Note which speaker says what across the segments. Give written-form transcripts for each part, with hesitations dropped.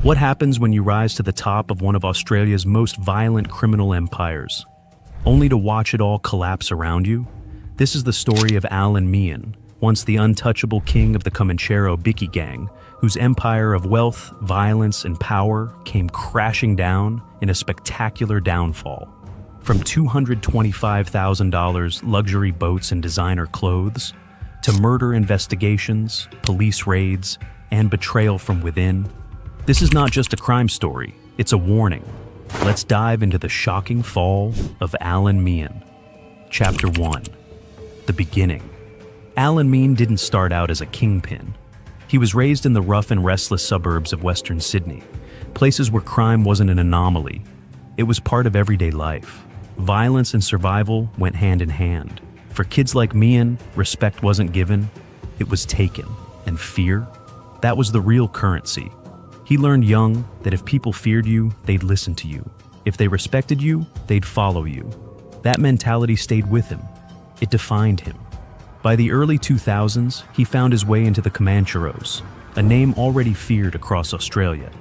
Speaker 1: What happens when you rise to the top of one of Australia's most violent criminal empires, only to watch it all collapse around you? This is the story of Allan Meehan, once the untouchable king of the Comanchero Bikie gang, whose empire of wealth, violence, and power came crashing down in a spectacular downfall. From $225,000 luxury boats and designer clothes, to murder investigations, police raids, and betrayal from within, this is not just a crime story, it's a warning. Let's dive into the shocking fall of Allan Meehan. Chapter 1. The beginning. Allan Meehan didn't start out as a kingpin. He was raised in the rough and restless suburbs of Western Sydney, places where crime wasn't an anomaly. It was part of everyday life. Violence and survival went hand in hand. For kids like Meehan, respect wasn't given, it was taken. And fear? That was the real currency. He learned young that if people feared you, they'd listen to you. If they respected you, they'd follow you. That mentality stayed with him. It defined him. By the early 2000s, he found his way into the Comancheros, a name already feared across Australia.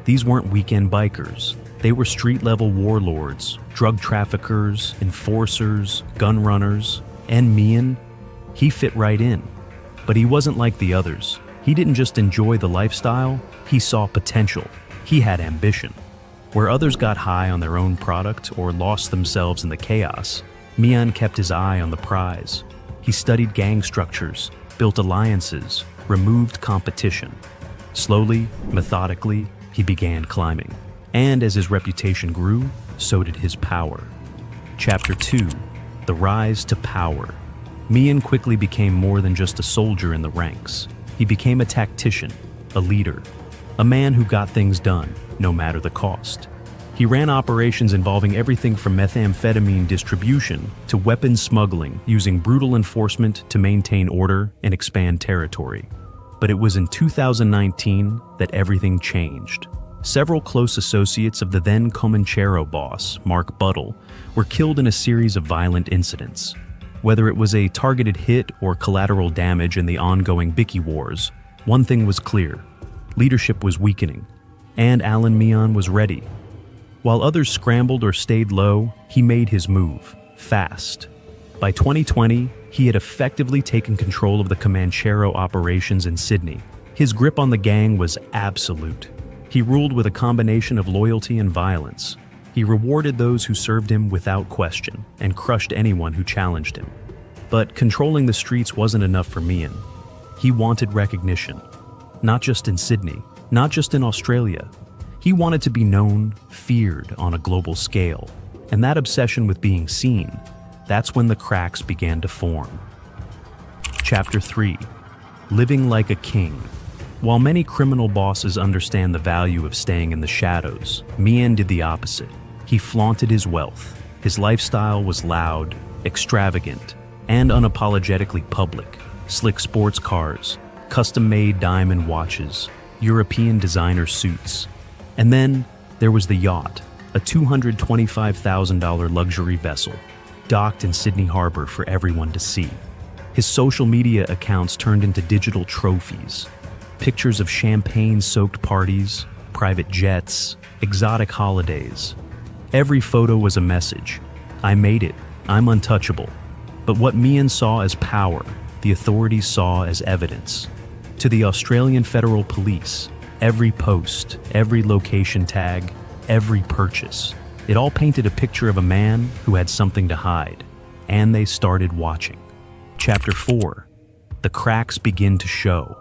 Speaker 1: These weren't weekend bikers. They were street-level warlords, drug traffickers, enforcers, gun runners, and Meehan, he fit right in. But he wasn't like the others. He didn't just enjoy the lifestyle, he saw potential. He had ambition. Where others got high on their own product or lost themselves in the chaos, Meehan kept his eye on the prize. He studied gang structures, built alliances, removed competition. Slowly, methodically, he began climbing. And as his reputation grew, so did his power. Chapter 2. The Rise to Power. Meehan quickly became more than just a soldier in the ranks. He became a tactician, a leader, a man who got things done, no matter the cost. He ran operations involving everything from methamphetamine distribution to weapons smuggling, using brutal enforcement to maintain order and expand territory. But it was in 2019 that everything changed. Several close associates of the then Comanchero boss, Mark Buttle, were killed in a series of violent incidents. Whether it was a targeted hit or collateral damage in the ongoing Bikie wars, one thing was clear. Leadership was weakening, and Allan Meehan was ready. While others scrambled or stayed low, he made his move, fast. By 2020, he had effectively taken control of the Comanchero operations in Sydney. His grip on the gang was absolute. He ruled with a combination of loyalty and violence. He rewarded those who served him without question and crushed anyone who challenged him. But controlling the streets wasn't enough for Meehan. He wanted recognition, not just in Sydney, not just in Australia. He wanted to be known, feared on a global scale. And that obsession with being seen, that's when the cracks began to form. Chapter 3. Living like a king. While many criminal bosses understand the value of staying in the shadows, Meehan did the opposite. He flaunted his wealth. His lifestyle was loud, extravagant, and unapologetically public. Slick sports cars, custom-made diamond watches, European designer suits. And then there was the yacht, a $225,000 luxury vessel, docked in Sydney Harbor for everyone to see. His social media accounts turned into digital trophies. Pictures of champagne-soaked parties, private jets, exotic holidays. Every photo was a message. I made it. I'm untouchable. But what Meehan saw as power, the authorities saw as evidence. To the Australian Federal Police, every post, every location tag, every purchase, it all painted a picture of a man who had something to hide. And they started watching. Chapter 4. The cracks begin to show.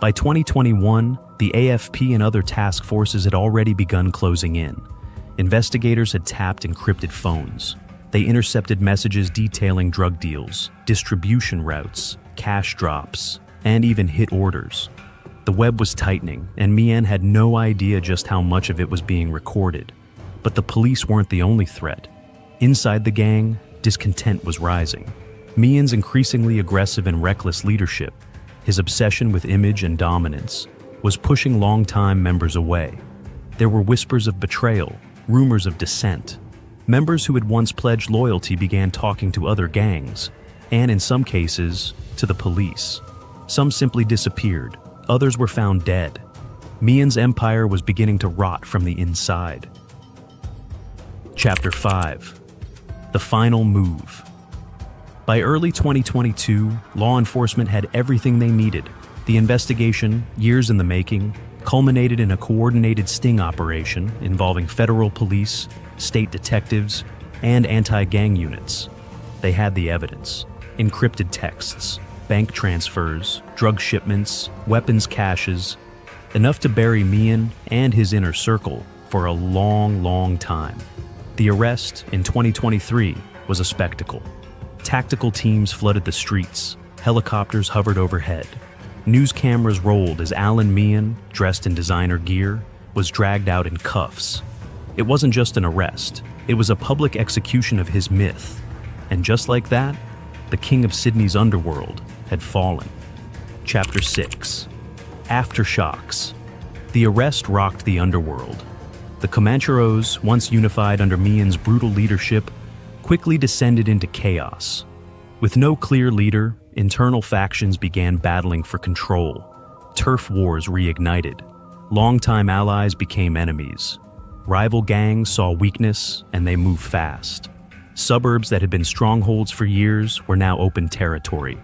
Speaker 1: By 2021, the AFP and other task forces had already begun closing in. Investigators had tapped encrypted phones. They intercepted messages detailing drug deals, distribution routes, cash drops, and even hit orders. The web was tightening, and Meehan had no idea just how much of it was being recorded. But the police weren't the only threat. Inside the gang, discontent was rising. Meehan's increasingly aggressive and reckless leadership, his obsession with image and dominance, was pushing longtime members away. There were whispers of betrayal, rumors of dissent. Members who had once pledged loyalty began talking to other gangs, and in some cases, to the police. Some simply disappeared, others were found dead. Mian's empire was beginning to rot from the inside. Chapter 5. The Final Move. By early 2022, law enforcement had everything they needed. The investigation, years in the making, culminated in a coordinated sting operation involving federal police, state detectives, and anti-gang units. They had the evidence: encrypted texts, bank transfers, drug shipments, weapons caches, enough to bury Meehan and his inner circle for a long, long time. The arrest in 2023 was a spectacle. Tactical teams flooded the streets, helicopters hovered overhead. News cameras rolled as Allan Meehan, dressed in designer gear, was dragged out in cuffs. It wasn't just an arrest, it was a public execution of his myth. And just like that, the king of Sydney's underworld had fallen. Chapter 6. Aftershocks. The arrest rocked the underworld. The Comancheros, once unified under Meehan's brutal leadership, quickly descended into chaos. With no clear leader, internal factions began battling for control. Turf wars reignited. Longtime allies became enemies. Rival gangs saw weakness, and they moved fast. Suburbs that had been strongholds for years were now open territory.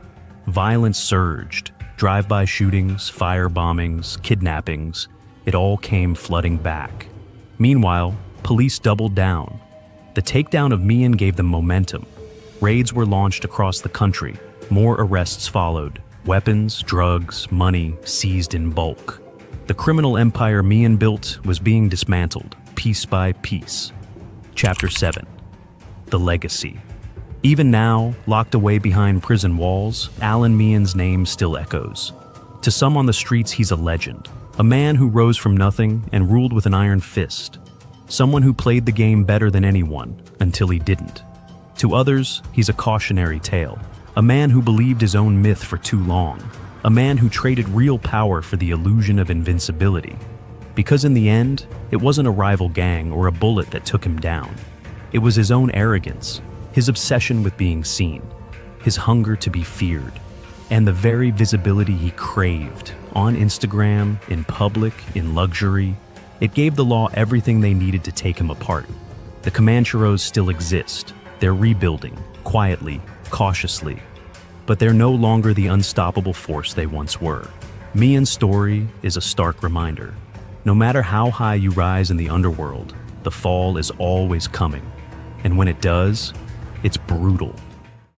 Speaker 1: Violence surged. Drive-by shootings, fire bombings, kidnappings, it all came flooding back. Meanwhile, police doubled down. The takedown of Meehan gave them momentum. Raids were launched across the country. More arrests followed. Weapons, drugs, money seized in bulk. The criminal empire Meehan built was being dismantled, piece by piece. Chapter 7. The Legacy. Even now, locked away behind prison walls, Alan Mian's name still echoes. To some on the streets, he's a legend. A man who rose from nothing and ruled with an iron fist. Someone who played the game better than anyone, until he didn't. To others, he's a cautionary tale. A man who believed his own myth for too long. A man who traded real power for the illusion of invincibility. Because in the end, it wasn't a rival gang or a bullet that took him down. It was his own arrogance, his obsession with being seen, his hunger to be feared, and the very visibility he craved, on Instagram, in public, in luxury. It gave the law everything they needed to take him apart. The Comancheros still exist. They're rebuilding, quietly, cautiously. But they're no longer the unstoppable force they once were. Meehan's story is a stark reminder. No matter how high you rise in the underworld, the fall is always coming. And when it does, it's brutal.